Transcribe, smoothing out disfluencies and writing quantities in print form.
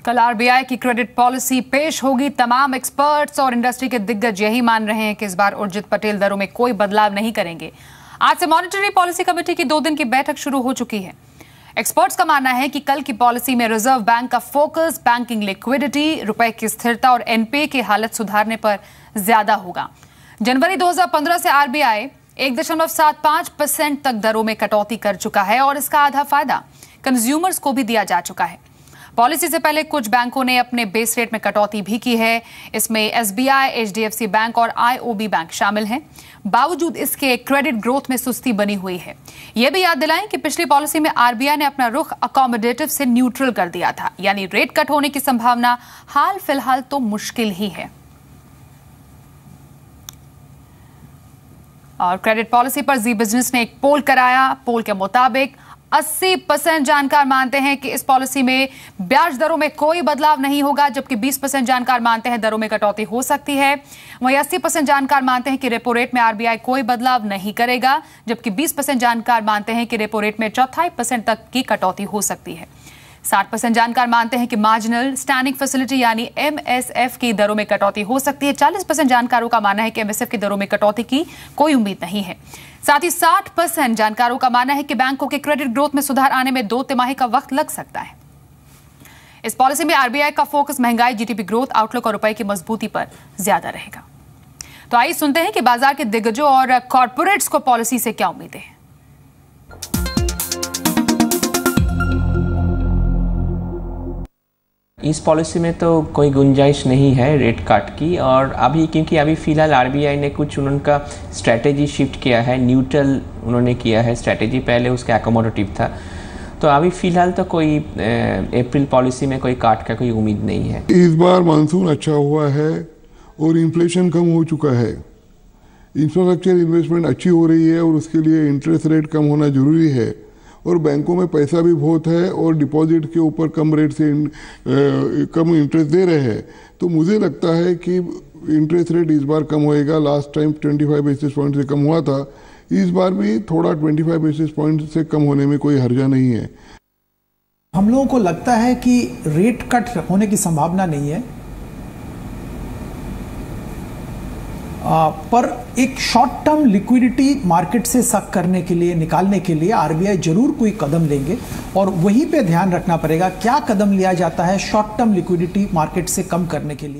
कल आरबीआई की credit policy पेश होगी। तमाम एक्सपर्ट्स और इंडस्ट्री के दिग्गज यही मान रहे हैं कि इस बार उर्जित पटेल दरों में कोई बदलाव नहीं करेंगे। आज से मॉनेटरी पॉलिसी कमेटी की 2 दिन की बैठक शुरू हो चुकी है। एक्सपर्ट्स का मानना है कि कल की पॉलिसी में रिजर्व बैंक का फोकस बैंकिंग लिक्विडिटी, रुपए की स्थिरता और एनपीए की हालत सुधारने पर ज्यादा होगा। जनवरी 2015 से आरबीआई 1.75% तक दरों में कटौती कर चुका है और इसका आधा फायदा कंज्यूमर्स को भी दिया जा चुका है। पॉलिसी से पहले कुछ बैंकों ने अपने बेस रेट में कटौती भी की है। इसमें एसबीआई, एचडीएफसी बैंक और आईओबी बैंक शामिल हैं। बावजूद इसके क्रेडिट ग्रोथ में सुस्ती बनी हुई है। यह भी याद दिलाएं कि पिछली पॉलिसी में आरबीआई ने अपना रुख अकोमोडेटिव से न्यूट्रल कर दिया था, यानी रेट कट होने की संभावना हाल फिलहाल तो मुश्किल ही है। और क्रेडिट पॉलिसी पर जी बिजनेस ने एक पोल कराया। पोल के मुताबिक 80% जानकार मानते हैं कि इस पॉलिसी में ब्याज दरों में कोई बदलाव नहीं होगा, जबकि 20% जानकार मानते हैं दरों में कटौती हो सकती है। वहीं 80% जानकार मानते हैं कि रेपो रेट में आरबीआई कोई बदलाव नहीं करेगा, जबकि 20% जानकार मानते हैं कि रेपो रेट में 0.25% तक की कटौती हो सकती है। 60% जानकार मानते हैं कि मार्जिनल स्टैंडिंग फैसिलिटी यानी एमएसएफ की दरों में कटौती हो सकती है। 40% जानकारों का मानना है कि एमएसएफ की दरों में कटौती की कोई उम्मीद नहीं है। साथ ही 60% जानकारों का मानना है कि बैंकों के क्रेडिट ग्रोथ में सुधार आने में 2 तिमाही का वक्त लग सकता है। इस पॉलिसी में आरबीआई का फोकस महंगाई, जीडीपी ग्रोथ, आउटलुक और रुपए की मजबूती पर ज्यादा रहेगा। तो आइए सुनते हैं कि बाजार के दिग्गजों और कॉर्पोरेट्स को पॉलिसी से क्या उम्मीदें हैं। इस पॉलिसी में तो कोई गुंजाइश नहीं है रेट कट की, और क्योंकि अभी फ़िलहाल आरबीआई ने कुछ उनका स्ट्रैटेजी शिफ्ट किया है, न्यूट्रल उन्होंने किया है स्ट्रैटेजी, पहले उसका अकोमोडेटिव था। तो अभी फ़िलहाल तो कोई अप्रैल पॉलिसी में कोई काट का कोई उम्मीद नहीं है। इस बार मानसून अच्छा हुआ है और इन्फ्लेशन कम हो चुका है। इंफ्रास्ट्रक्चर इन्वेस्टमेंट अच्छी हो रही है और उसके लिए इंटरेस्ट रेट कम होना जरूरी है, और बैंकों में पैसा भी बहुत है और डिपॉजिट के ऊपर कम रेट से कम इंटरेस्ट दे रहे हैं। तो मुझे लगता है कि इंटरेस्ट रेट इस बार कम होएगा। लास्ट टाइम 25 बेसिस पॉइंट से कम हुआ था, इस बार भी थोड़ा 25 बेसिस पॉइंट से कम होने में कोई हर्जा नहीं है। हम लोगों को लगता है कि रेट कट होने की संभावना नहीं है, पर एक शॉर्ट टर्म लिक्विडिटी मार्केट से सक करने के लिए, निकालने के लिए आरबीआई जरूर कोई कदम लेंगे, और वहीं पे ध्यान रखना पड़ेगा क्या कदम लिया जाता है शॉर्ट टर्म लिक्विडिटी मार्केट से कम करने के लिए।